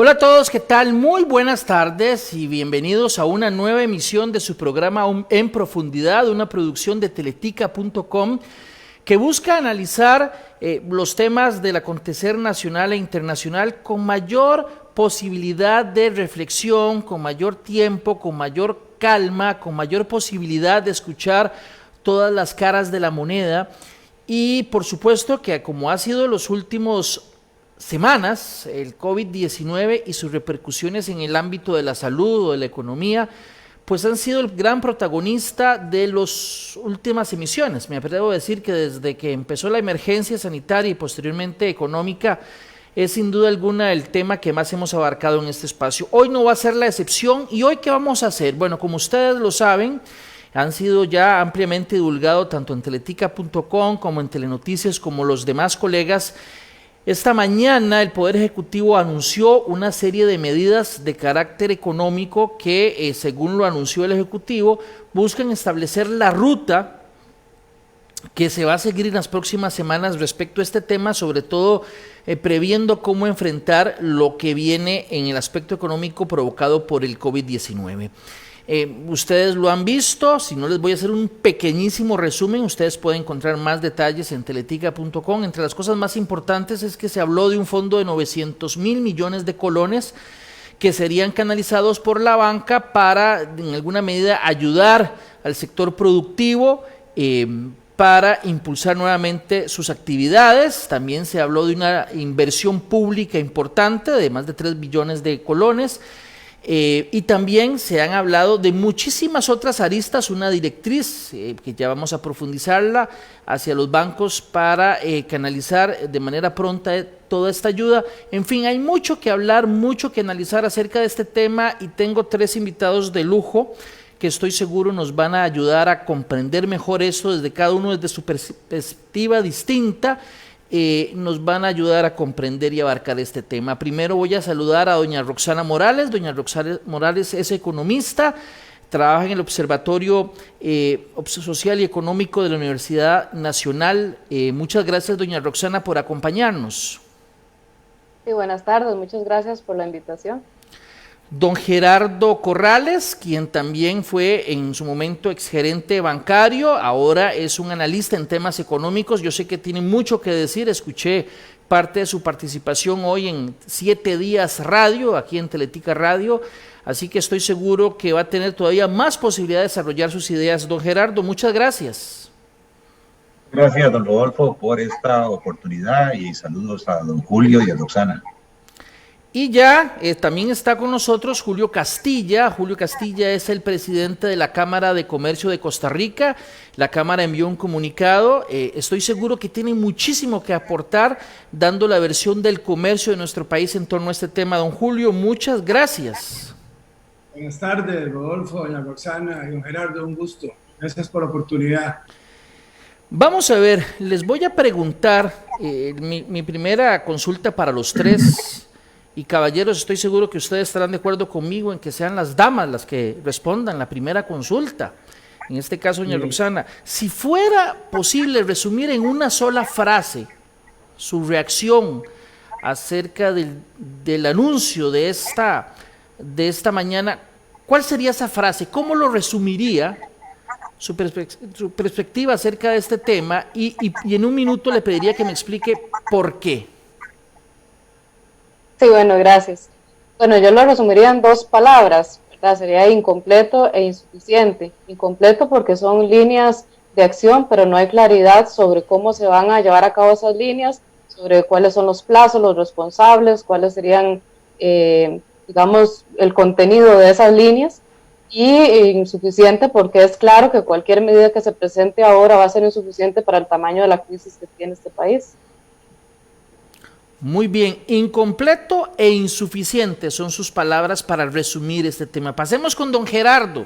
Hola a todos, ¿qué tal? Muy buenas tardes y bienvenidos a una nueva emisión de su programa En Profundidad, una producción de teletica.com que busca analizar los temas del acontecer nacional e internacional con mayor posibilidad de reflexión, con mayor tiempo, con mayor calma, con mayor posibilidad de escuchar todas las caras de la moneda y por supuesto que como ha sido los últimos semanas, el COVID-19 y sus repercusiones en el ámbito de la salud o de la economía, pues han sido el gran protagonista de las últimas emisiones. Me atrevo a decir que desde que empezó la emergencia sanitaria y posteriormente económica, es sin duda alguna el tema que más hemos abarcado en este espacio. Hoy no va a ser la excepción. ¿Y hoy qué vamos a hacer? Bueno, como ustedes lo saben, han sido ya ampliamente divulgados tanto en teletica.com como en Telenoticias, como los demás colegas. Esta mañana el Poder Ejecutivo anunció una serie de medidas de carácter económico que, según lo anunció el Ejecutivo, buscan establecer la ruta que se va a seguir en las próximas semanas respecto a este tema, sobre todo previendo cómo enfrentar lo que viene en el aspecto económico provocado por el COVID-19. Ustedes lo han visto, si no les voy a hacer un pequeñísimo resumen, ustedes pueden encontrar más detalles en teletica.com. Entre las cosas más importantes es que se habló de un fondo de 900,000 millones de colones que serían canalizados por la banca para en alguna medida ayudar al sector productivo para impulsar nuevamente sus actividades. También se habló de una inversión pública importante de más de 3 billones de colones. Y también se han hablado de muchísimas otras aristas, una directriz que ya vamos a profundizarla hacia los bancos para canalizar de manera pronta toda esta ayuda. En fin, hay mucho que hablar, mucho que analizar acerca de este tema y tengo 3 invitados de lujo que estoy seguro nos van a ayudar a comprender mejor esto desde cada uno desde su perspectiva distinta. Nos van a ayudar a comprender y abarcar este tema. Primero voy a saludar a doña Roxana Morales. Doña Roxana Morales es economista, trabaja en el Observatorio Social y Económico de la Universidad Nacional. Muchas gracias, doña Roxana, por acompañarnos. Sí, buenas tardes, muchas gracias por la invitación. Don Gerardo Corrales, quien también fue en su momento exgerente bancario, ahora es un analista en temas económicos. Yo sé que tiene mucho que decir, escuché parte de su participación hoy en 7 Días Radio, aquí en Teletica Radio, así que estoy seguro que va a tener todavía más posibilidad de desarrollar sus ideas. Don Gerardo, muchas gracias. Gracias, don Rodolfo, por esta oportunidad y saludos a don Julio y a Roxana. Y ya también está con nosotros Julio Castilla. Julio Castilla es el presidente de la Cámara de Comercio de Costa Rica. La Cámara envió un comunicado. Estoy seguro que tiene muchísimo que aportar dando la versión del comercio de nuestro país en torno a este tema. Don Julio, muchas gracias. Buenas tardes, Rodolfo, doña Roxana y don Gerardo, un gusto. Gracias por la oportunidad. Vamos a ver, les voy a preguntar mi primera consulta para los 3. Y caballeros, estoy seguro que ustedes estarán de acuerdo conmigo en que sean las damas las que respondan la primera consulta. En este caso, doña Roxana, si fuera posible resumir en una sola frase su reacción acerca del anuncio de esta mañana, ¿cuál sería esa frase? ¿Cómo lo resumiría su perspectiva acerca de este tema? Y en un minuto le pediría que me explique por qué. Sí, bueno, gracias. Bueno, yo lo resumiría en 2 palabras, ¿verdad? Sería incompleto e insuficiente. Incompleto porque son líneas de acción, pero no hay claridad sobre cómo se van a llevar a cabo esas líneas, sobre cuáles son los plazos, los responsables, cuáles serían, digamos, el contenido de esas líneas. Y insuficiente porque es claro que cualquier medida que se presente ahora va a ser insuficiente para el tamaño de la crisis que tiene este país. Muy bien, incompleto e insuficiente son sus palabras para resumir este tema. Pasemos con don Gerardo.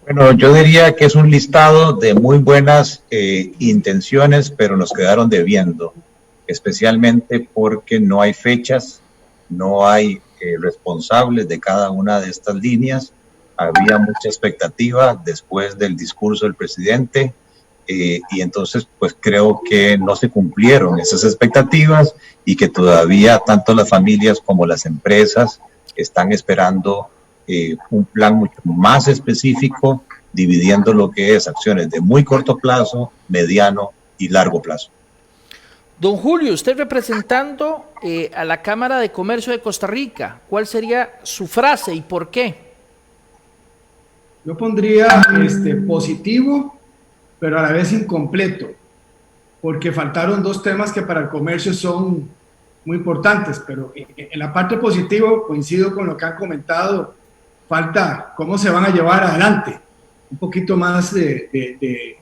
Bueno, yo diría que es un listado de muy buenas intenciones, pero nos quedaron debiendo, especialmente porque no hay fechas, no hay responsables de cada una de estas líneas. Había mucha expectativa después del discurso del presidente, y entonces pues creo que no se cumplieron esas expectativas y que todavía tanto las familias como las empresas están esperando un plan mucho más específico, dividiendo lo que es acciones de muy corto plazo, mediano y largo plazo. Don Julio, usted representando a la Cámara de Comercio de Costa Rica, ¿cuál sería su frase y por qué? Yo pondría positivo, pero a la vez incompleto, porque faltaron dos temas que para el comercio son muy importantes, pero en la parte positiva coincido con lo que han comentado, falta cómo se van a llevar adelante, un poquito más de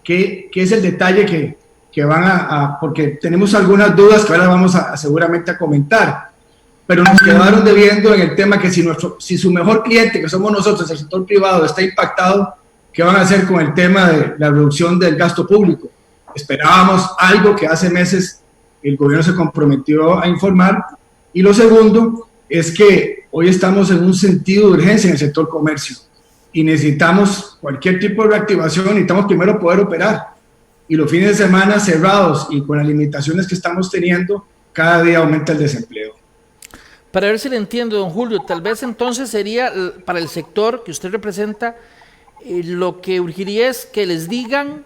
qué es el detalle que van porque tenemos algunas dudas que ahora vamos seguramente a comentar, pero nos quedaron debiendo en el tema que si su mejor cliente, que somos nosotros, el sector privado, está impactado, ¿qué van a hacer con el tema de la reducción del gasto público? Esperábamos algo que hace meses el gobierno se comprometió a informar, y lo segundo es que hoy estamos en un sentido de urgencia en el sector comercio y necesitamos cualquier tipo de reactivación, necesitamos primero poder operar, y los fines de semana cerrados y con las limitaciones que estamos teniendo, cada día aumenta el desempleo. Para ver si le entiendo, don Julio, tal vez entonces sería para el sector que usted representa, lo que urgiría es que les digan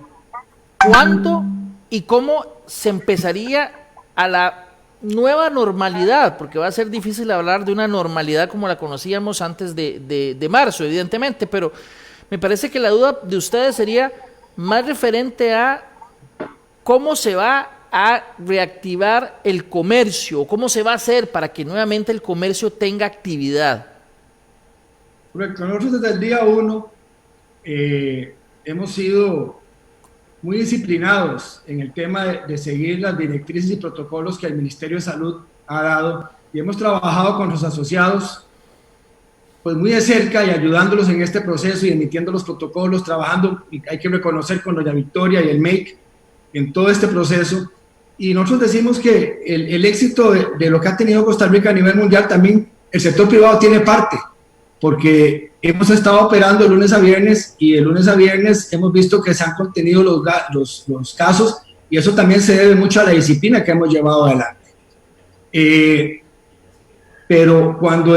cuándo y cómo se empezaría a la nueva normalidad, porque va a ser difícil hablar de una normalidad como la conocíamos antes de marzo, evidentemente, pero me parece que la duda de ustedes sería más referente a cómo se va a reactivar el comercio, cómo se va a hacer para que nuevamente el comercio tenga actividad. Correcto, nosotros desde el día 1 hemos sido muy disciplinados en el tema de seguir las directrices y protocolos que el Ministerio de Salud ha dado, y hemos trabajado con los asociados pues muy de cerca y ayudándolos en este proceso y emitiendo los protocolos, trabajando, y hay que reconocer, con doña Victoria y el MEIC en todo este proceso. Y nosotros decimos que el éxito de lo que ha tenido Costa Rica a nivel mundial, también el sector privado tiene parte, porque hemos estado operando de lunes a viernes, y de lunes a viernes hemos visto que se han contenido los casos, y eso también se debe mucho a la disciplina que hemos llevado adelante. Pero cuando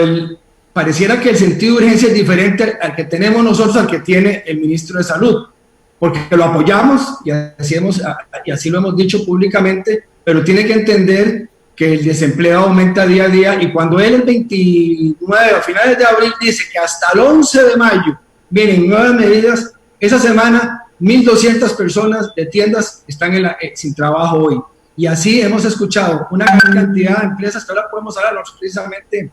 pareciera que el sentido de urgencia es diferente al que tenemos nosotros, al que tiene el ministro de Salud, porque lo apoyamos y así lo hemos dicho públicamente, pero tiene que entender que el desempleo aumenta día a día, y cuando él el 29, a finales de abril, dice que hasta el 11 de mayo vienen nuevas medidas, esa semana 1.200 personas de tiendas están sin trabajo hoy, y así hemos escuchado una gran cantidad de empresas que ahora podemos hablar. Nosotros precisamente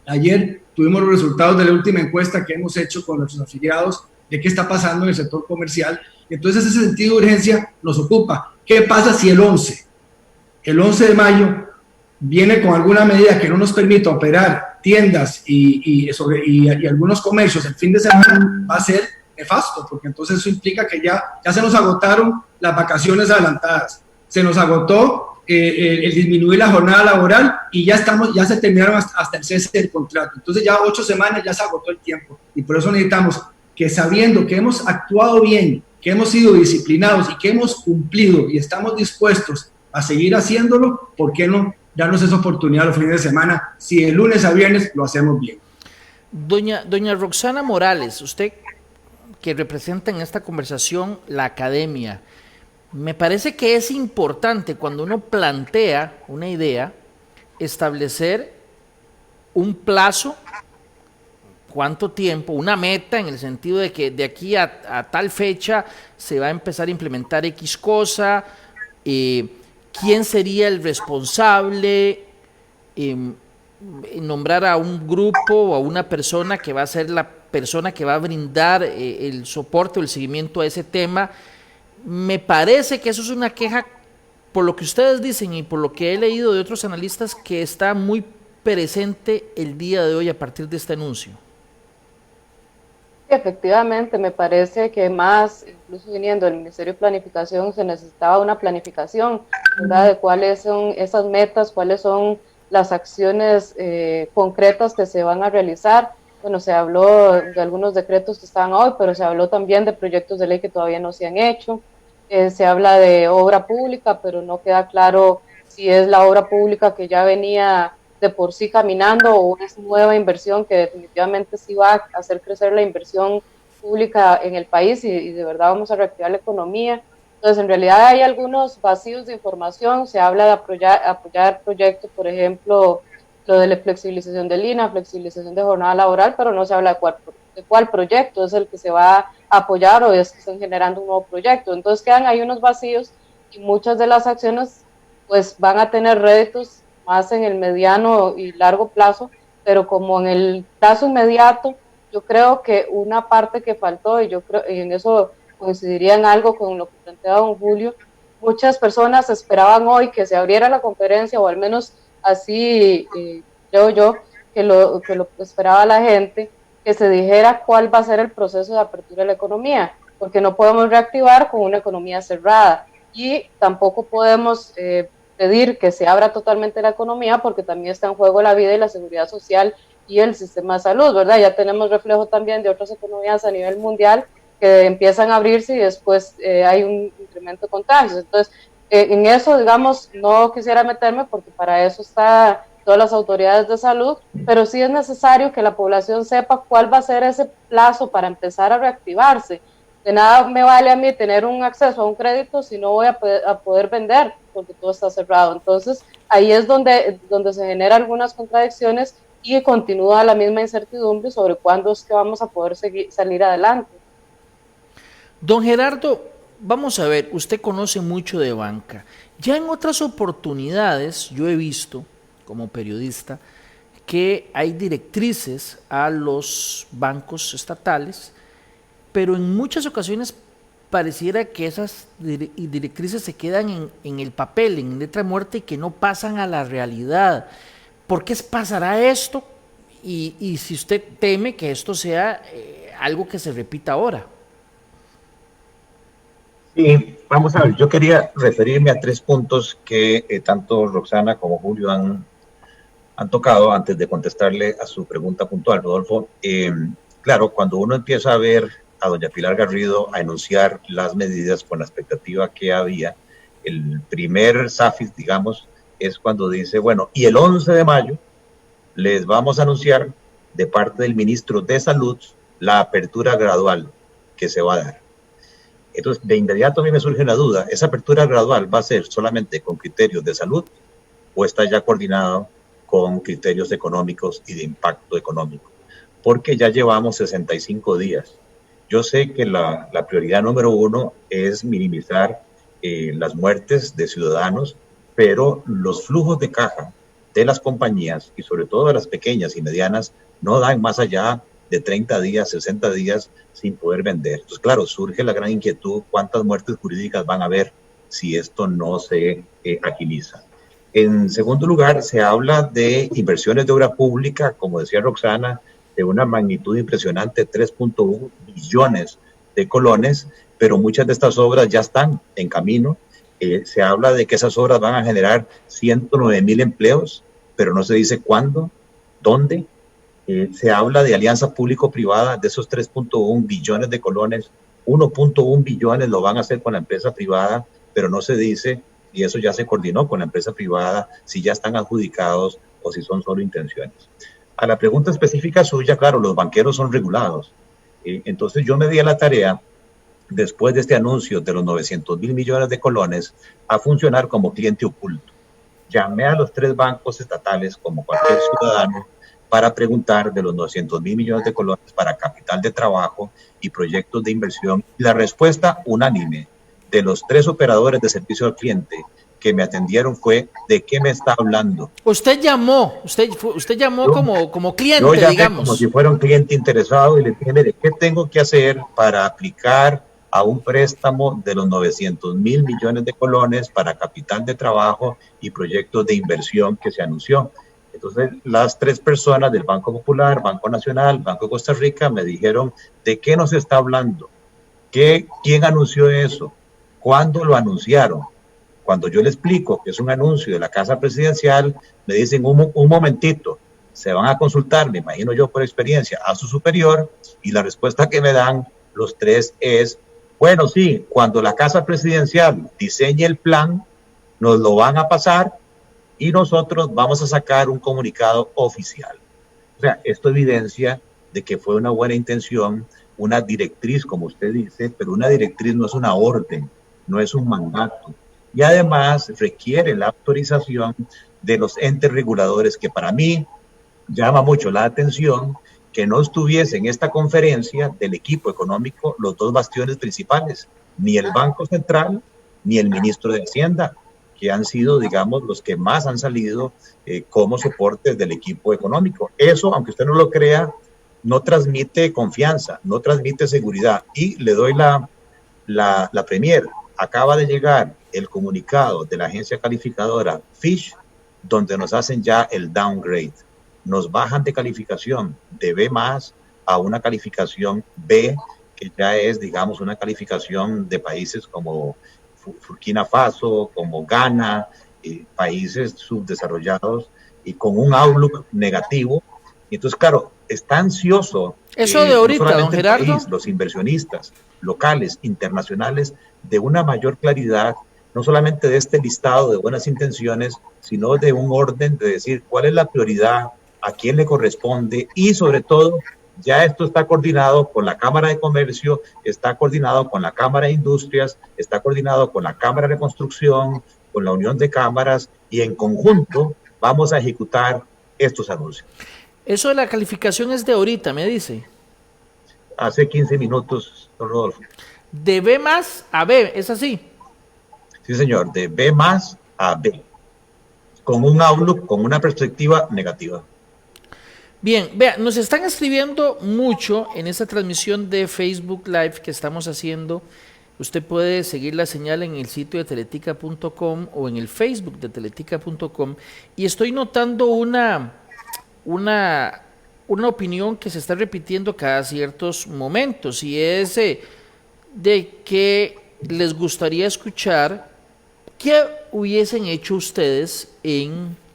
ayer tuvimos los resultados de la última encuesta que hemos hecho con nuestros afiliados de qué está pasando en el sector comercial, y entonces ese sentido de urgencia nos ocupa. ¿Qué pasa si el 11 de mayo viene con alguna medida que no nos permita operar tiendas y algunos comercios el fin de semana? Va a ser nefasto, porque entonces eso implica que ya se nos agotaron las vacaciones adelantadas, se nos agotó el disminuir la jornada laboral, y ya se terminaron hasta el cese del contrato. Entonces ya 8 semanas ya se agotó el tiempo, y por eso necesitamos que, sabiendo que hemos actuado bien, que hemos sido disciplinados y que hemos cumplido y estamos dispuestos a seguir haciéndolo, ¿por qué no darnos esa oportunidad los fines de semana si de lunes a viernes lo hacemos bien? Doña Roxana Morales, usted que representa en esta conversación la academia, me parece que es importante, cuando uno plantea una idea, establecer un plazo, cuánto tiempo, una meta, en el sentido de que de aquí a tal fecha se va a empezar a implementar X cosa, quién sería el responsable, nombrar a un grupo o a una persona que va a ser la persona que va a brindar el soporte o el seguimiento a ese tema. Me parece que eso es una queja, por lo que ustedes dicen y por lo que he leído de otros analistas, que está muy presente el día de hoy a partir de este anuncio. Efectivamente, me parece que más, incluso viniendo del Ministerio de Planificación, se necesitaba una planificación, ¿verdad?, de cuáles son esas metas, cuáles son las acciones concretas que se van a realizar. Bueno, se habló de algunos decretos que están hoy, pero se habló también de proyectos de ley que todavía no se han hecho. se habla de obra pública, pero no queda claro si es la obra pública que ya venía de por sí caminando o es nueva inversión que definitivamente sí va a hacer crecer la inversión pública en el país y de verdad vamos a reactivar la economía. Entonces, en realidad hay algunos vacíos de información, se habla de apoyar proyectos, por ejemplo, lo de la flexibilización del INA, flexibilización de jornada laboral, pero no se habla de cuál proyecto es el que se va a apoyar o es que están generando un nuevo proyecto. Entonces quedan ahí unos vacíos y muchas de las acciones pues van a tener réditos más en el mediano y largo plazo, pero como en el plazo inmediato, yo creo que una parte que faltó, y yo creo, y en eso coincidiría en algo con lo que plantea don Julio, muchas personas esperaban hoy que se abriera la conferencia, o al menos así creo yo que lo esperaba la gente, que se dijera cuál va a ser el proceso de apertura de la economía, porque no podemos reactivar con una economía cerrada y tampoco podemos pedir que se abra totalmente la economía porque también está en juego la vida y la seguridad social y el sistema de salud, ¿verdad? Ya tenemos reflejo también de otras economías a nivel mundial que empiezan a abrirse y después hay un incremento de contagios. Entonces, en eso, digamos, no quisiera meterme porque para eso está todas las autoridades de salud, pero sí es necesario que la población sepa cuál va a ser ese plazo para empezar a reactivarse. De nada me vale a mí tener un acceso a un crédito si no voy a poder vender porque todo está cerrado. Entonces, ahí es donde se generan algunas contradicciones y continúa la misma incertidumbre sobre cuándo es que vamos a poder salir adelante. Don Gerardo, vamos a ver, usted conoce mucho de banca. Ya en otras oportunidades yo he visto, como periodista, que hay directrices a los bancos estatales, pero en muchas ocasiones pareciera que esas directrices se quedan en el papel, en letra muerta y que no pasan a la realidad. ¿Por qué pasará esto? Y si usted teme que esto sea algo que se repita ahora. Sí, vamos a ver, yo quería referirme a 3 puntos que tanto Roxana como Julio han tocado antes de contestarle a su pregunta puntual, Rodolfo. Claro, cuando uno empieza a ver a doña Pilar Garrido a enunciar las medidas con la expectativa que había, el primer SAFIS, digamos, es cuando dice, bueno, y el 11 de mayo les vamos a anunciar de parte del ministro de Salud la apertura gradual que se va a dar. Entonces, de inmediato a mí me surge una duda, ¿esa apertura gradual va a ser solamente con criterios de salud o está ya coordinado con criterios económicos y de impacto económico? Porque ya llevamos 65 días. Yo sé que la prioridad número 1 es minimizar las muertes de ciudadanos, pero los flujos de caja de las compañías y sobre todo de las pequeñas y medianas no dan más allá de 30 días, 60 días sin poder vender. Entonces, claro, surge la gran inquietud, ¿cuántas muertes jurídicas van a haber si esto no se agiliza? En segundo lugar, se habla de inversiones de obra pública, como decía Roxana, de una magnitud impresionante, 3.1 billones de colones, pero muchas de estas obras ya están en camino. Se habla de que esas obras van a generar 109,000 empleos, pero no se dice cuándo, dónde. Se habla de alianza público-privada, de esos 3.1 billones de colones, 1.1 billones lo van a hacer con la empresa privada, pero no se dice, y eso ya se coordinó con la empresa privada, si ya están adjudicados o si son solo intenciones. A la pregunta específica suya, claro, los banqueros son regulados. Entonces yo me di a la tarea, después de este anuncio de los 900,000 millones de colones, a funcionar como cliente oculto. Llamé a los 3 bancos estatales, como cualquier ciudadano, para preguntar de los 900,000 millones de colones para capital de trabajo y proyectos de inversión. La respuesta unánime de los 3 operadores de servicio al cliente que me atendieron fue, ¿de qué me está hablando? Usted llamó como cliente, yo llamé digamos. Como si fuera un cliente interesado y le dije, mire, ¿qué tengo que hacer para aplicar a un préstamo de los 900,000 millones de colones para capital de trabajo y proyectos de inversión que se anunció? Entonces, las 3 personas del Banco Popular, Banco Nacional, Banco de Costa Rica me dijeron, ¿de qué nos está hablando? ¿Quién anunció eso? ¿Cuándo lo anunciaron? Cuando yo le explico que es un anuncio de la Casa Presidencial, me dicen, un momentito, se van a consultar, me imagino yo por experiencia, a su superior, y la respuesta que me dan los 3 es, Bueno, sí, cuando la Casa Presidencial diseñe el plan, nos lo van a pasar y nosotros vamos a sacar un comunicado oficial. O sea, esto evidencia de que fue una buena intención, una directriz, como usted dice, pero una directriz no es una orden, no es un mandato. Y además requiere la autorización de los entes reguladores, que para mí llama mucho la atención que no estuviese en esta conferencia del equipo económico los dos bastiones principales, ni el Banco Central ni el ministro de Hacienda, que han sido, digamos, los que más han salido como soportes del equipo económico. Eso, aunque usted no lo crea, no transmite confianza, no transmite seguridad. Y le doy la premier. Acaba de llegar el comunicado de la agencia calificadora Fitch, donde nos hacen ya el downgrade. Nos bajan de calificación de B+ a una calificación B, que ya es, digamos, una calificación de países como Burkina Faso, como Ghana, países subdesarrollados y con un outlook negativo. Y entonces, claro, está ansioso. Eso de ahorita, no don Gerardo. País, los inversionistas locales, internacionales, de una mayor claridad, no solamente de este listado de buenas intenciones, sino de un orden de decir cuál es la prioridad, a quién le corresponde y sobre todo, ya esto está coordinado con la Cámara de Comercio, está coordinado con la Cámara de Industrias, está coordinado con la Cámara de Construcción, con la Unión de Cámaras y en conjunto vamos a ejecutar estos anuncios. Eso de la calificación es de ahorita, me dice. Hace 15 minutos, don Rodolfo. De B+ a B, ¿es así? Sí, señor, de B+ a B, con un outlook, con una perspectiva negativa. Bien, vea, nos están escribiendo mucho en esta transmisión de Facebook Live que estamos haciendo. Usted puede seguir la señal en el sitio de teletica.com o en el Facebook de teletica.com y estoy notando una opinión que se está repitiendo cada ciertos momentos y es de que les gustaría escuchar qué hubiesen hecho ustedes en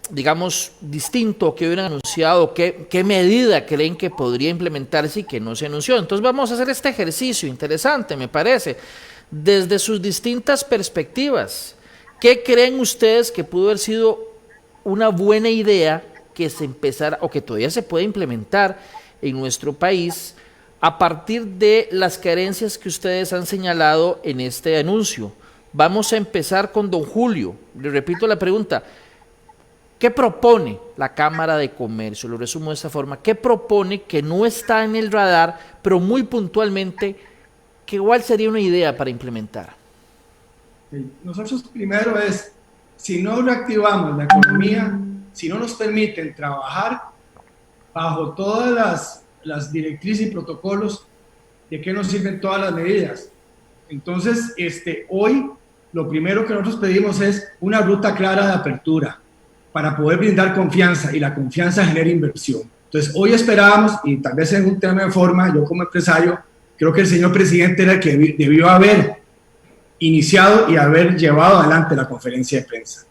digamos, distinto, que hubieran anunciado, qué medida creen que podría implementarse y que no se anunció. Entonces vamos a hacer este ejercicio interesante, me parece, desde sus distintas perspectivas. ¿Qué creen ustedes que pudo haber sido una buena idea que se empezara o que todavía se puede implementar en nuestro país a partir de las carencias que ustedes han señalado en este anuncio? Vamos a empezar con don Julio. Le repito la pregunta. ¿Qué propone la Cámara de Comercio? Lo resumo de esta forma. ¿Qué propone que no está en el radar, pero muy puntualmente, que igual sería una idea para implementar? Nosotros primero es, si no reactivamos la economía, si no nos permiten trabajar bajo todas las directrices y protocolos, ¿de qué nos sirven todas las medidas? Entonces, hoy lo primero que nosotros pedimos es una ruta clara de apertura para poder brindar confianza y la confianza genera inversión. Entonces, hoy esperábamos, y tal vez en un tema de forma, yo como empresario, creo que el señor presidente era el que debió haber iniciado y haber llevado adelante la conferencia de prensa,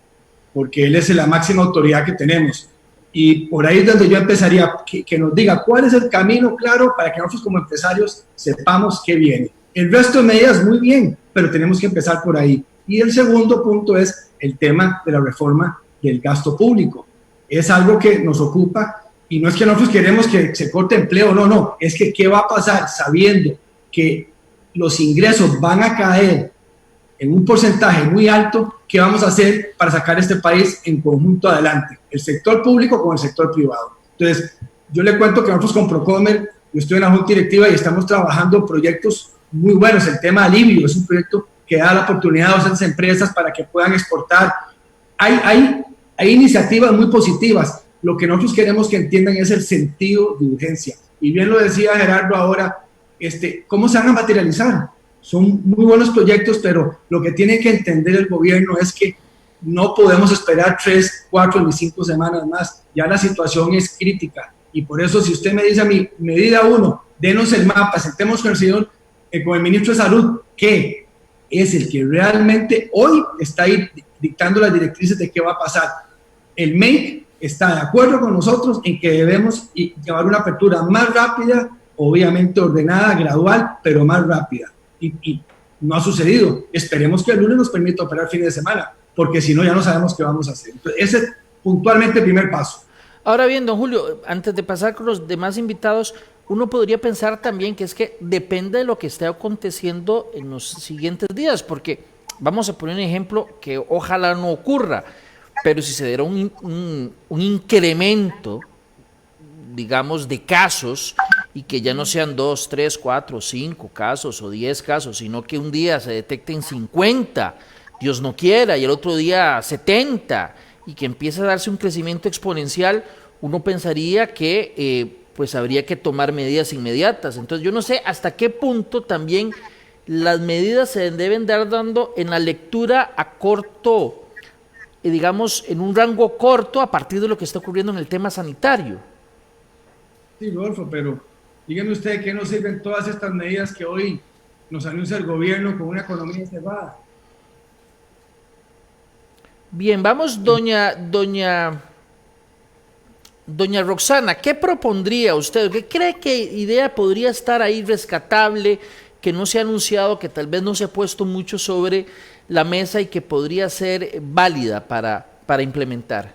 porque él es la máxima autoridad que tenemos. Y por ahí es donde yo empezaría, que nos diga cuál es el camino claro para que nosotros como empresarios sepamos qué viene. El resto de medidas muy bien, pero tenemos que empezar por ahí. Y el segundo punto es el tema de la reforma del gasto público. Es algo que nos ocupa y no es que nosotros queremos que se corte empleo, no, es que qué va a pasar sabiendo que los ingresos van a caer en un porcentaje muy alto, ¿qué vamos a hacer para sacar este país en conjunto adelante? El sector público con el sector privado. Entonces, yo le cuento que nosotros con Procomer, yo estoy en la junta directiva y estamos trabajando proyectos muy buenos. El tema alivio es un proyecto que da la oportunidad a esas empresas para que puedan exportar. Hay iniciativas muy positivas. Lo que nosotros queremos que entiendan es el sentido de urgencia. Y bien lo decía Gerardo ahora, ¿cómo se van a materializar? Son muy buenos proyectos, pero lo que tiene que entender el gobierno es que no podemos esperar 3, 4 ni 5 semanas más. Ya la situación es crítica. Y por eso, si usted me dice a mí, medida 1, denos el mapa, sentemos con el señor, con el ministro de Salud, que es el que realmente hoy está ahí dictando las directrices de qué va a pasar. El MEIC está de acuerdo con nosotros en que debemos llevar una apertura más rápida, obviamente ordenada, gradual, pero más rápida. Y no ha sucedido. Esperemos que el lunes nos permita operar fin de semana, porque si no ya no sabemos qué vamos a hacer. Entonces, ese es puntualmente el primer paso. Ahora bien, don Julio, antes de pasar con los demás invitados, uno podría pensar también que es que depende de lo que esté aconteciendo en los siguientes días, porque vamos a poner un ejemplo que ojalá no ocurra, pero si se diera un incremento, digamos, de casos, y que ya no sean 2, 3, 4, 5 casos o 10 casos, sino que un día se detecten 50, Dios no quiera, y el otro día 70, y que empiece a darse un crecimiento exponencial, uno pensaría que pues habría que tomar medidas inmediatas. Entonces yo no sé hasta qué punto también las medidas se deben dar dando en la lectura a corto, digamos, en un rango corto a partir de lo que está ocurriendo en el tema sanitario. Sí, Rodolfo, pero díganme usted qué nos sirven todas estas medidas que hoy nos anuncia el gobierno con una economía cerrada. Bien, vamos, doña Roxana, ¿qué propondría usted? ¿Qué cree que idea podría estar ahí rescatable, que no se ha anunciado, que tal vez no se ha puesto mucho sobre la mesa y que podría ser válida para implementar?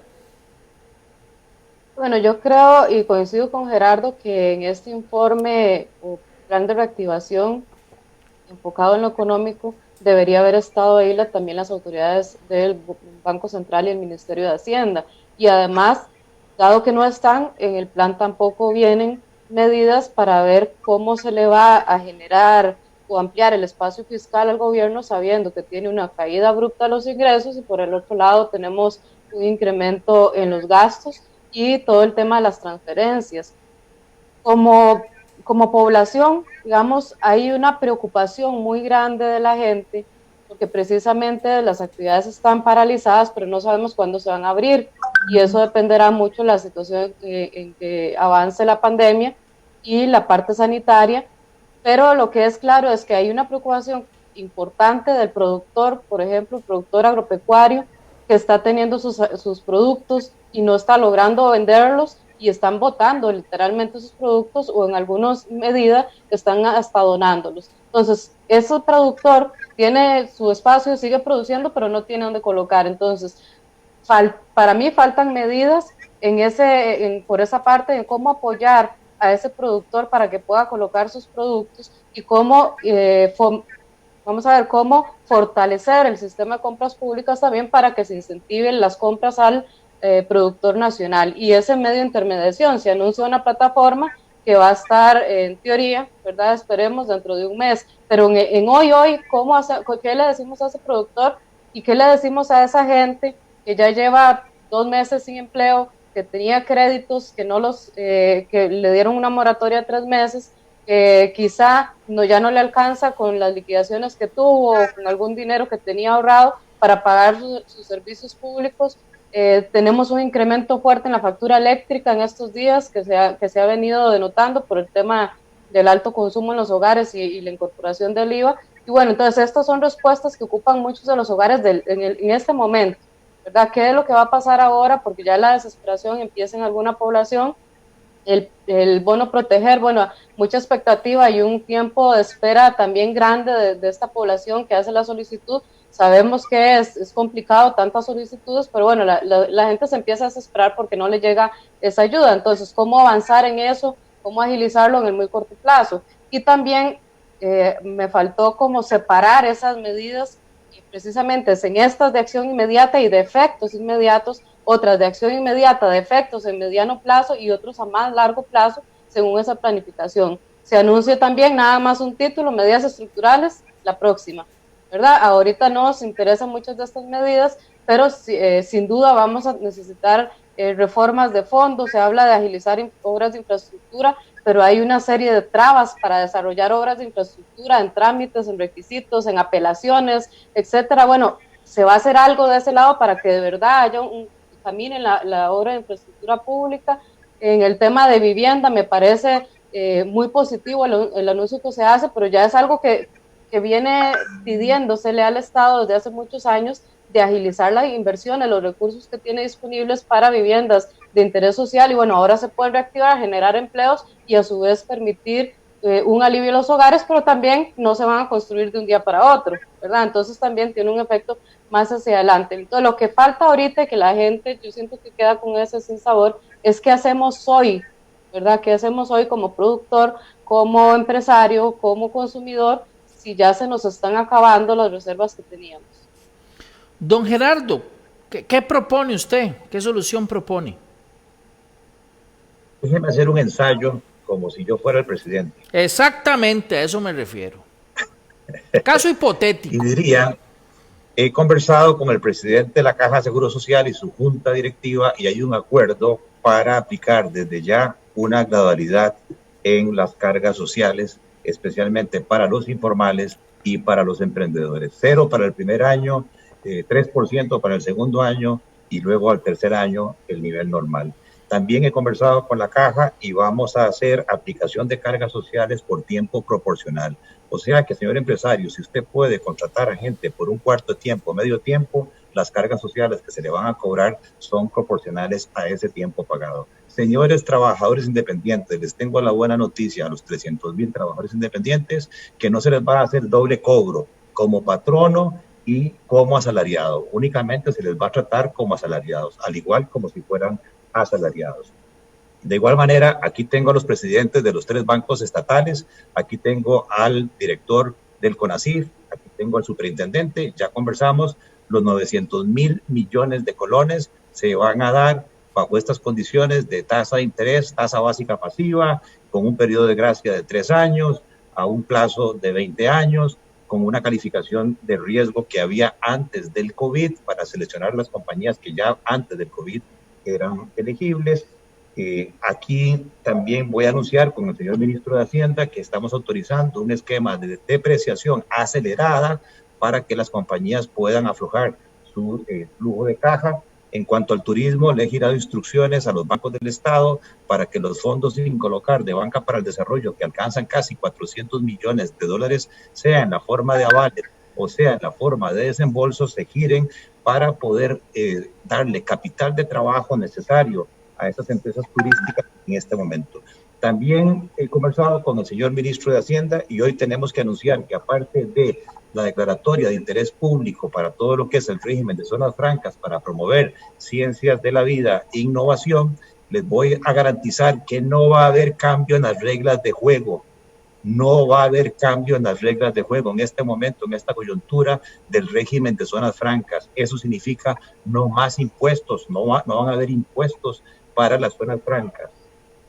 Bueno, yo creo y coincido con Gerardo que en este informe o plan de reactivación enfocado en lo económico debería haber estado ahí también las autoridades del Banco Central y el Ministerio de Hacienda. Y además, dado que no están, en el plan tampoco vienen medidas para ver cómo se le va a generar o ampliar el espacio fiscal al gobierno, sabiendo que tiene una caída abrupta a los ingresos y por el otro lado tenemos un incremento en los gastos y todo el tema de las transferencias. Como población, digamos, hay una preocupación muy grande de la gente porque precisamente las actividades están paralizadas, pero no sabemos cuándo se van a abrir y eso dependerá mucho de la situación en que avance la pandemia y la parte sanitaria, pero lo que es claro es que hay una preocupación importante del productor, por ejemplo, el productor agropecuario, que está teniendo sus productos y no está logrando venderlos y están botando literalmente sus productos o en algunas medidas están hasta donándolos. Entonces, ese productor tiene su espacio, sigue produciendo, pero no tiene dónde colocar. Entonces, para mí faltan medidas por esa parte de cómo apoyar a ese productor para que pueda colocar sus productos y cómo vamos a ver cómo fortalecer el sistema de compras públicas también para que se incentiven las compras al productor nacional. Y ese medio de intermediación se anuncia una plataforma que va a estar en teoría, ¿verdad? Esperemos dentro de un mes. Pero en hoy, ¿qué le decimos a ese productor y qué le decimos a esa gente que ya lleva 2 meses sin empleo, que tenía créditos, que le dieron una moratoria de 3 meses? Quizá ya no le alcanza con las liquidaciones que tuvo o con algún dinero que tenía ahorrado para pagar sus servicios públicos. Tenemos un incremento fuerte en la factura eléctrica en estos días que se ha venido denotando por el tema del alto consumo en los hogares y la incorporación del IVA. Y bueno, entonces estas son respuestas que ocupan muchos de los hogares en este momento, ¿verdad? ¿Qué es lo que va a pasar ahora? Porque ya la desesperación empieza en alguna población. El bono proteger, bueno, mucha expectativa y un tiempo de espera también grande de esta población que hace la solicitud. Sabemos que es complicado, tantas solicitudes, pero bueno, la gente se empieza a desesperar porque no le llega esa ayuda. Entonces, ¿cómo avanzar en eso? ¿Cómo agilizarlo en el muy corto plazo? Y también me faltó como separar esas medidas, y precisamente es en estas de acción inmediata y de efectos inmediatos, otras de acción inmediata, de efectos en mediano plazo y otros a más largo plazo, según esa planificación. Se anuncia también nada más un título, medidas estructurales, la próxima, ¿verdad? Ahorita no nos interesan muchas de estas medidas, pero sin duda vamos a necesitar reformas de fondo. Se habla de agilizar obras de infraestructura, pero hay una serie de trabas para desarrollar obras de infraestructura en trámites, en requisitos, en apelaciones, etcétera. Bueno, se va a hacer algo de ese lado para que de verdad haya camine la obra de infraestructura pública. En el tema de vivienda me parece muy positivo el anuncio que se hace, pero ya es algo que viene pidiéndosele al Estado desde hace muchos años, de agilizar las inversiones, los recursos que tiene disponibles para viviendas de interés social, y bueno, ahora se pueden reactivar, generar empleos y a su vez permitir un alivio a los hogares, pero también no se van a construir de un día para otro, ¿verdad? Entonces también tiene un efecto más hacia adelante. Entonces lo que falta ahorita, que la gente, yo siento que queda con ese sinsabor, es qué hacemos hoy, ¿verdad? ¿Qué hacemos hoy como productor, como empresario, como consumidor, si ya se nos están acabando las reservas que teníamos? Don Gerardo, ¿qué propone usted? ¿Qué solución propone? Déjeme hacer un ensayo como si yo fuera el presidente. Exactamente, a eso me refiero. Caso hipotético. Y diría, he conversado con el presidente de la Caja de Seguro Social y su junta directiva y hay un acuerdo para aplicar desde ya una gradualidad en las cargas sociales, especialmente para los informales y para los emprendedores. 0 para el primer año, 3% para el segundo año y luego al tercer año el nivel normal. También he conversado con la Caja y vamos a hacer aplicación de cargas sociales por tiempo proporcional. O sea que, señor empresario, si usted puede contratar a gente por un cuarto de tiempo, medio tiempo, las cargas sociales que se le van a cobrar son proporcionales a ese tiempo pagado. Señores trabajadores independientes, les tengo la buena noticia a los 300,000 trabajadores independientes que no se les va a hacer doble cobro como patrono y como asalariado. Únicamente se les va a tratar como asalariados, al igual como si fueran asalariados. De igual manera, aquí tengo a los presidentes de los 3 bancos estatales, aquí tengo al director del CONACYT, aquí tengo al superintendente, ya conversamos, los 900,000 millones de colones se van a dar bajo estas condiciones de tasa de interés, tasa básica pasiva, con un periodo de gracia de 3 años, a un plazo de 20 años, con una calificación de riesgo que había antes del COVID para seleccionar las compañías que ya antes del COVID eran elegibles. Aquí también voy a anunciar con el señor ministro de Hacienda que estamos autorizando un esquema de depreciación acelerada para que las compañías puedan aflojar su flujo de caja. En cuanto al turismo, le he girado instrucciones a los bancos del Estado para que los fondos sin colocar de Banca para el Desarrollo, que alcanzan casi 400 millones de dólares, sea en la forma de avales o sea en la forma de desembolsos, se giren para poder darle capital de trabajo necesario a esas empresas turísticas en este momento. También he conversado con el señor ministro de Hacienda y hoy tenemos que anunciar que aparte de la declaratoria de interés público para todo lo que es el régimen de zonas francas para promover ciencias de la vida e innovación, les voy a garantizar que no va a haber cambio en las reglas de juego. No va a haber cambio en las reglas de juego en este momento, en esta coyuntura del régimen de zonas francas. Eso significa no más impuestos, no van a haber impuestos para las zonas francas.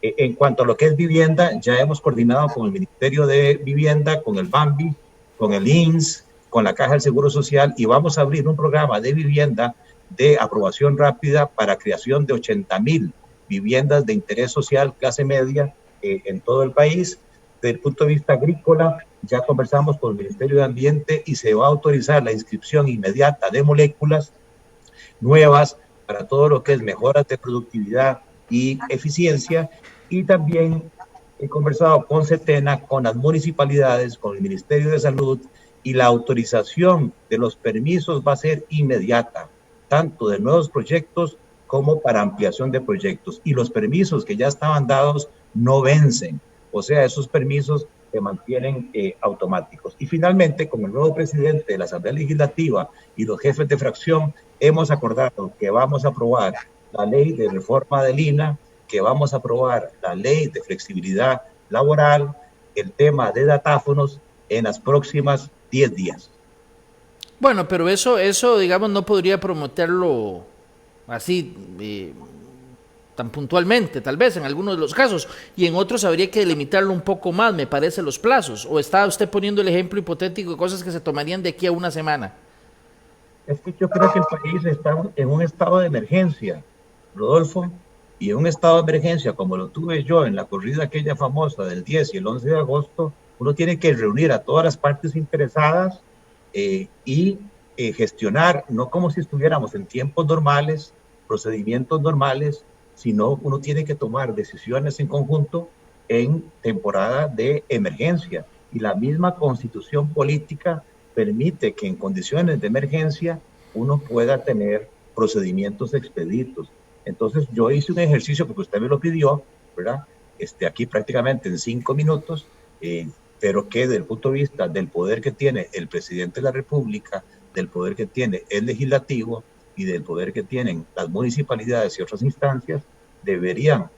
En cuanto a lo que es vivienda, ya hemos coordinado con el Ministerio de Vivienda, con el BAMBI, con el INS, con la Caja del Seguro Social y vamos a abrir un programa de vivienda de aprobación rápida para creación de 80,000 viviendas de interés social clase media en todo el país. Desde el punto de vista agrícola, ya conversamos con el Ministerio de Ambiente y se va a autorizar la inscripción inmediata de moléculas nuevas para todo lo que es mejoras de productividad y eficiencia. Y también he conversado con CETENA, con las municipalidades, con el Ministerio de Salud y la autorización de los permisos va a ser inmediata, tanto de nuevos proyectos como para ampliación de proyectos. Y los permisos que ya estaban dados no vencen. O sea, esos permisos se mantienen automáticos. Y finalmente, con el nuevo presidente de la Asamblea Legislativa y los jefes de fracción, hemos acordado que vamos a aprobar la ley de reforma del INA, que vamos a aprobar la ley de flexibilidad laboral, el tema de datáfonos en las próximas 10 días. Bueno, pero eso digamos, no podría prometerlo así tan puntualmente, tal vez en algunos de los casos, y en otros habría que delimitarlo un poco más, me parece, los plazos. ¿O está usted poniendo el ejemplo hipotético de cosas que se tomarían de aquí a una semana? Es que yo creo que el país está en un estado de emergencia, Rodolfo, y en un estado de emergencia como lo tuve yo en la corrida aquella famosa del 10 y el 11 de agosto, uno tiene que reunir a todas las partes interesadas y gestionar, no como si estuviéramos en tiempos normales, procedimientos normales, sino uno tiene que tomar decisiones en conjunto en temporada de emergencia. Y la misma constitución política permite que en condiciones de emergencia uno pueda tener procedimientos expeditos. Entonces yo hice un ejercicio porque usted me lo pidió, ¿verdad? Aquí prácticamente en 5 minutos, pero que desde el punto de vista del poder que tiene el presidente de la República, del poder que tiene el legislativo y del poder que tienen las municipalidades y otras instancias, deberían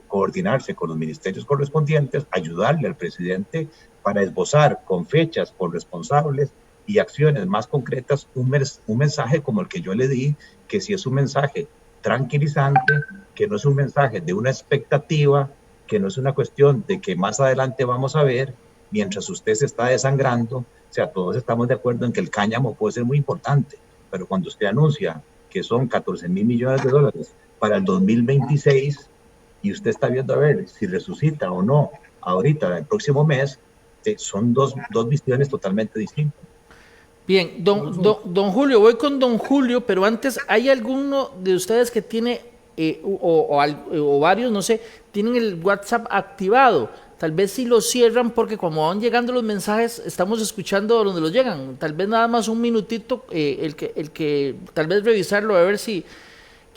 coordinarse con los ministerios correspondientes, ayudarle al presidente para esbozar con fechas, con responsables y acciones más concretas un mensaje como el que yo le di, que sí es un mensaje tranquilizante, que no es un mensaje de una expectativa, que no es una cuestión de que más adelante vamos a ver, mientras usted se está desangrando. O sea, todos estamos de acuerdo en que el cáñamo puede ser muy importante, pero cuando usted anuncia que son 14,000 millones de dólares para el 2026 y usted está viendo a ver si resucita o no ahorita, el próximo mes, son dos visiones totalmente distintas. Bien, don Julio, voy con don Julio, pero antes, ¿hay alguno de ustedes que tiene, o varios, no sé, tienen el WhatsApp activado? Tal vez si lo cierran, porque como van llegando los mensajes, estamos escuchando donde los llegan. Tal vez nada más un minutito, el que tal vez revisarlo, a ver si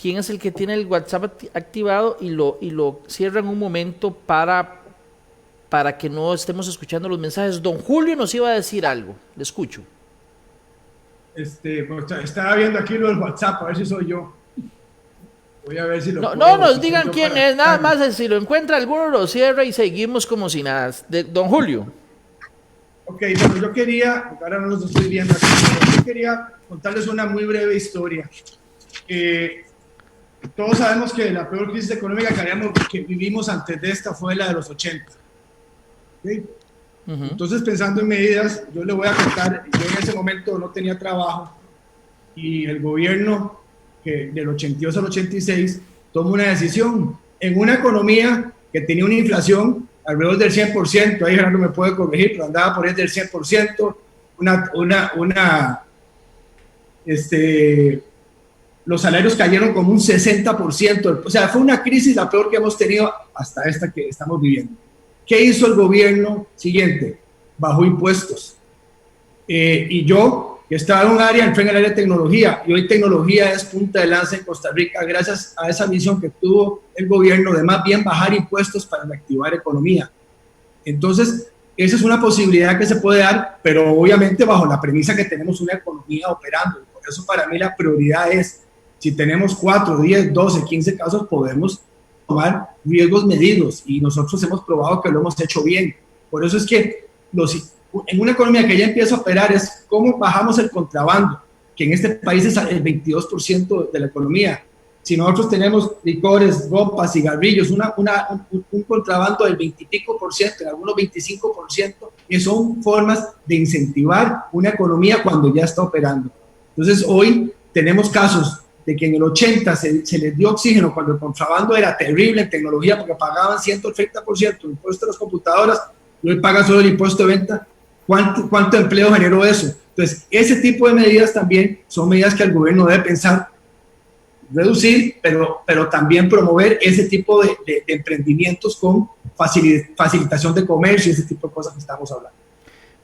quién es el que tiene el WhatsApp activado y lo cierran un momento para que no estemos escuchando los mensajes. Don Julio nos iba a decir algo, le escucho. Pues, estaba viendo aquí lo del WhatsApp, a ver si soy yo. Voy a ver si lo No, puedo, no nos si digan quién es, nada más si lo encuentra alguno lo cierra y seguimos como si nada. Don Julio. Ok, bueno, yo quería, ahora no los estoy viendo aquí, pero yo quería contarles una muy breve historia. Todos sabemos que la peor crisis económica que vivimos antes de esta fue la de los 80. ¿Okay? Entonces, pensando en medidas, yo le voy a contar, yo en ese momento no tenía trabajo y el gobierno que del 82 al 86 tomó una decisión en una economía que tenía una inflación alrededor del 100%, ahí Gerardo me puede corregir, pero andaba por ahí del 100%, los salarios cayeron como un 60%, o sea, fue una crisis la peor que hemos tenido hasta esta que estamos viviendo. ¿Qué hizo el gobierno siguiente? Bajó impuestos. Y yo, que estaba en un área, entré en el área de tecnología, y hoy tecnología es punta de lanza en Costa Rica gracias a esa visión que tuvo el gobierno de más bien bajar impuestos para reactivar economía. Entonces, esa es una posibilidad que se puede dar, pero obviamente bajo la premisa que tenemos una economía operando. Por eso para mí la prioridad es, si tenemos 4, 10, 12, 15 casos, podemos tomar riesgos medidos y nosotros hemos probado que lo hemos hecho bien. Por eso es que en una economía que ya empieza a operar es cómo bajamos el contrabando, que en este país es el 22% de la economía. Si nosotros tenemos licores, ropa, cigarrillos, un contrabando del 20 y pico por ciento, en algunos 25%, que son formas de incentivar una economía cuando ya está operando. Entonces hoy tenemos casos de que en el 80 se les dio oxígeno cuando el contrabando era terrible en tecnología porque pagaban 130% de impuesto a las computadoras y hoy pagan solo el impuesto de venta. ¿Cuánto empleo generó eso? Entonces, ese tipo de medidas también son medidas que el gobierno debe pensar reducir, pero también promover ese tipo de emprendimientos con facilitación de comercio y ese tipo de cosas que estamos hablando.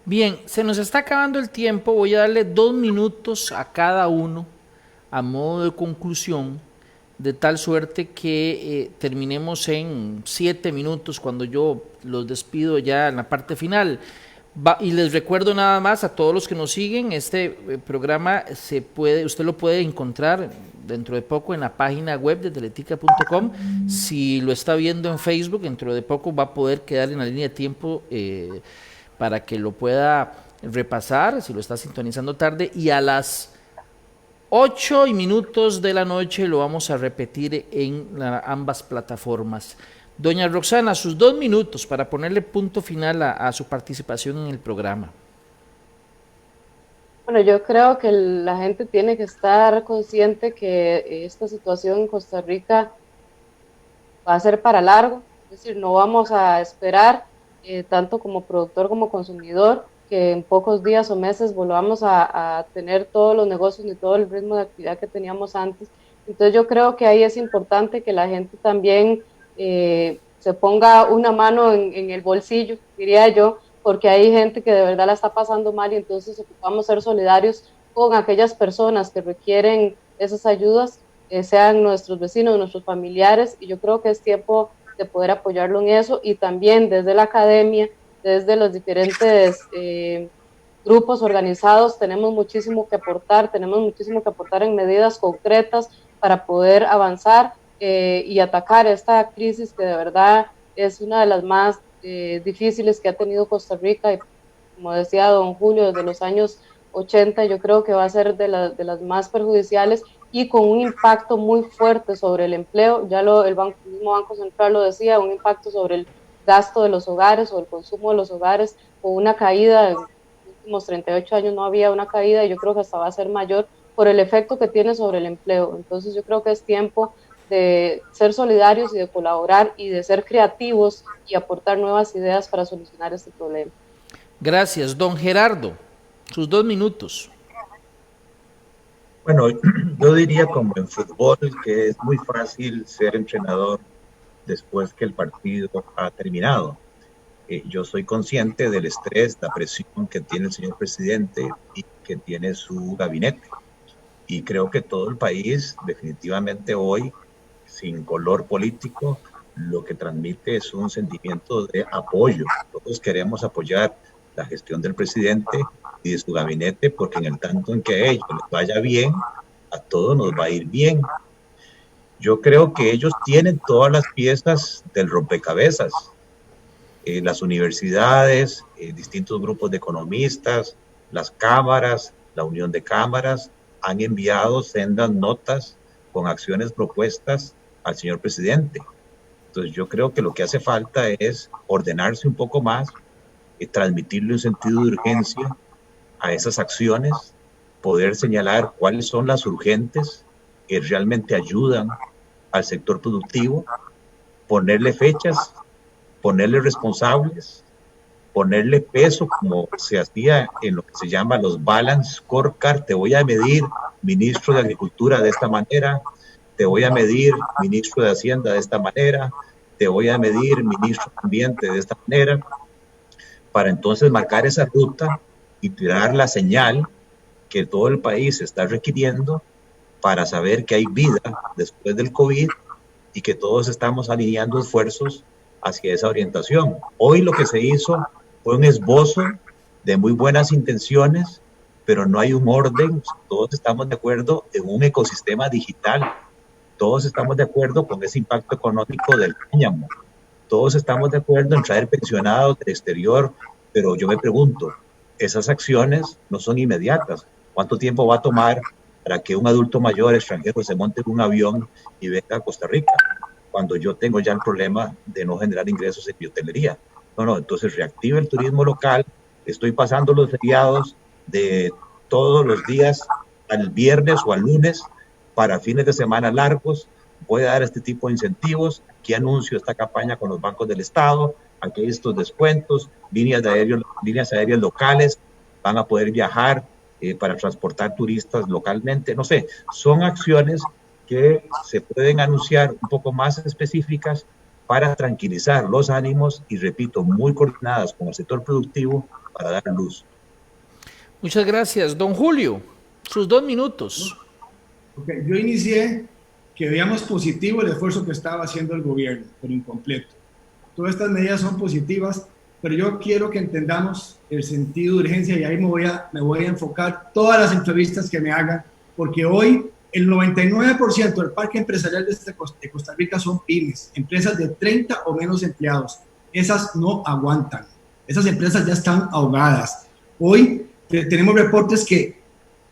Bien, se nos está acabando el tiempo, voy a darle 2 minutos a cada uno a modo de conclusión, de tal suerte que terminemos en 7 minutos cuando yo los despido ya en la parte final. Y les recuerdo nada más a todos los que nos siguen, este programa usted lo puede encontrar dentro de poco en la página web de teletica.com. Si lo está viendo en Facebook, dentro de poco va a poder quedar en la línea de tiempo para que lo pueda repasar, si lo está sintonizando tarde, y a las 8:00 de la noche lo vamos a repetir en ambas plataformas. Doña Roxana, sus 2 minutos para ponerle punto final a su participación en el programa. Bueno, yo creo que la gente tiene que estar consciente que esta situación en Costa Rica va a ser para largo, es decir, no vamos a esperar tanto como productor como consumidor que en pocos días o meses volvamos a tener todos los negocios ni todo el ritmo de actividad que teníamos antes. Entonces yo creo que ahí es importante que la gente también se ponga una mano en el bolsillo, diría yo, porque hay gente que de verdad la está pasando mal y entonces ocupamos ser solidarios con aquellas personas que requieren esas ayudas, sean nuestros vecinos, nuestros familiares, y yo creo que es tiempo de poder apoyarlo en eso, y también desde la academia, desde los diferentes grupos organizados, tenemos muchísimo que aportar en medidas concretas para poder avanzar y atacar esta crisis que de verdad es una de las más difíciles que ha tenido Costa Rica, y como decía don Julio, desde los años 80 yo creo que va a ser de las más perjudiciales y con un impacto muy fuerte sobre el empleo. Ya el mismo Banco Central lo decía, un impacto sobre el gasto de los hogares o el consumo de los hogares, con una caída. En los últimos 38 años no había una caída, y yo creo que hasta va a ser mayor por el efecto que tiene sobre el empleo. Entonces yo creo que es tiempo de ser solidarios y de colaborar y de ser creativos y aportar nuevas ideas para solucionar este problema. Gracias. Don Gerardo, sus 2 minutos. Bueno, yo diría como en fútbol que es muy fácil ser entrenador después que el partido ha terminado. Yo soy consciente del estrés, la presión que tiene el señor presidente y que tiene su gabinete. Y creo que todo el país, definitivamente hoy, sin color político, lo que transmite es un sentimiento de apoyo. Todos queremos apoyar la gestión del presidente y de su gabinete, porque en el tanto en que a ellos les vaya bien, a todos nos va a ir bien. Yo creo que ellos tienen todas las piezas del rompecabezas. Las universidades, distintos grupos de economistas, las cámaras, la unión de cámaras, han enviado sendas notas con acciones propuestas al señor presidente. Entonces yo creo que lo que hace falta es ordenarse un poco más, transmitirle un sentido de urgencia a esas acciones, poder señalar cuáles son las urgentes que realmente ayudan al sector productivo, ponerle fechas, ponerle responsables, ponerle peso, como se hacía en lo que se llama los balance scorecard. Te voy a medir, ministro de Agricultura, de esta manera, te voy a medir, ministro de Hacienda, de esta manera, te voy a medir, ministro de Ambiente, de esta manera, para entonces marcar esa ruta y tirar la señal que todo el país está requiriendo para saber que hay vida después del COVID y que todos estamos alineando esfuerzos hacia esa orientación. Hoy lo que se hizo fue un esbozo de muy buenas intenciones, pero no hay un orden. Todos estamos de acuerdo en un ecosistema digital. Todos estamos de acuerdo con ese impacto económico del cáñamo. Todos estamos de acuerdo en traer pensionados del exterior, pero yo me pregunto, esas acciones no son inmediatas. ¿Cuánto tiempo va a tomar para que un adulto mayor extranjero se monte en un avión y venga a Costa Rica, cuando yo tengo ya el problema de no generar ingresos en mi hotelería? No, entonces reactiva el turismo local. Estoy pasando los feriados de todos los días al viernes o al lunes para fines de semana largos. Voy a dar este tipo de incentivos. Aquí anuncio esta campaña con los bancos del Estado. Aquí hay estos descuentos. Líneas aéreas locales van a poder viajar para transportar turistas localmente. No sé, son acciones que se pueden anunciar un poco más específicas para tranquilizar los ánimos y, repito, muy coordinadas con el sector productivo para dar luz. Muchas gracias. Don Julio, sus 2 minutos. Okay, yo inicié que veíamos positivo el esfuerzo que estaba haciendo el gobierno, pero incompleto. Todas estas medidas son positivas, pero yo quiero que entendamos el sentido de urgencia, y ahí me voy a enfocar todas las entrevistas que me hagan, porque hoy el 99% del parque empresarial de Costa Rica son pymes, empresas de 30 o menos empleados. Esas no aguantan, esas empresas ya están ahogadas. Hoy tenemos reportes que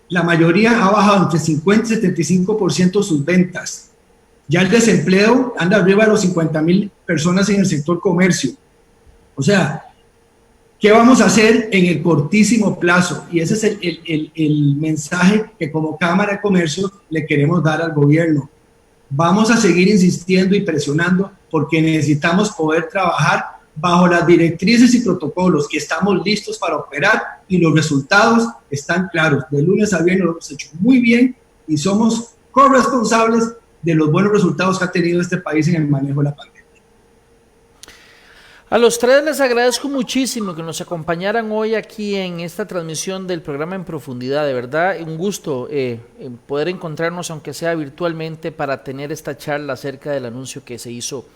la mayoría ha bajado entre 50 y 75% sus ventas. Ya el desempleo anda arriba de los 50,000 personas en el sector comercio. O sea, ¿qué vamos a hacer en el cortísimo plazo? Y ese es el mensaje que como Cámara de Comercio le queremos dar al gobierno. Vamos a seguir insistiendo y presionando porque necesitamos poder trabajar bajo las directrices y protocolos, que estamos listos para operar y los resultados están claros. De lunes a viernes lo hemos hecho muy bien y somos corresponsables de los buenos resultados que ha tenido este país en el manejo de la pandemia. A los tres les agradezco muchísimo que nos acompañaran hoy aquí en esta transmisión del programa En Profundidad. De verdad, un gusto poder encontrarnos, aunque sea virtualmente, para tener esta charla acerca del anuncio que se hizo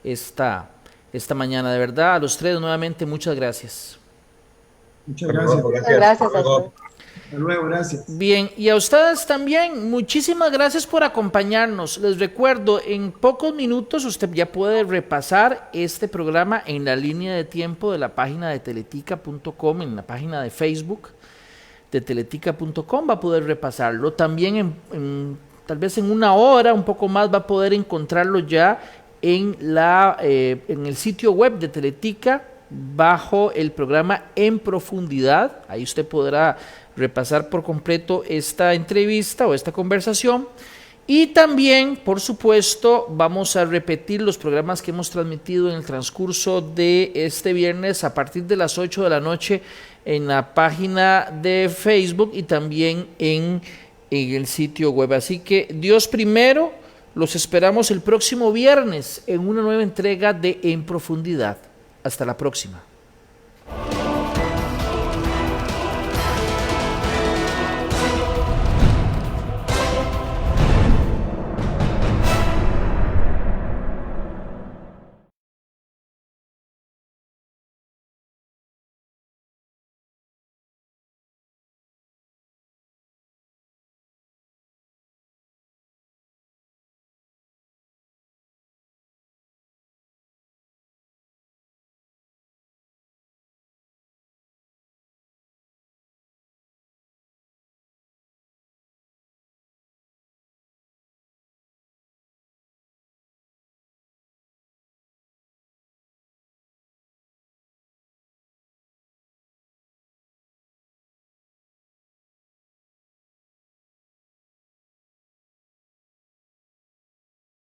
esta mañana. De verdad, a los tres nuevamente muchas gracias. Muchas gracias. Gracias a todos. Hasta luego, gracias. Bien, y a ustedes también, muchísimas gracias por acompañarnos. Les recuerdo, en pocos minutos usted ya puede repasar este programa en la línea de tiempo de la página de teletica.com, en la página de Facebook de teletica.com va a poder repasarlo. También tal vez en una hora, un poco más, va a poder encontrarlo ya en el sitio web de Teletica bajo el programa En Profundidad. Ahí usted podrá repasar por completo esta entrevista o esta conversación. Y también, por supuesto, vamos a repetir los programas que hemos transmitido en el transcurso de este viernes a partir de las 8 de la noche en la página de Facebook y también en el sitio web. Así que Dios primero, los esperamos el próximo viernes en una nueva entrega de En Profundidad. Hasta la próxima.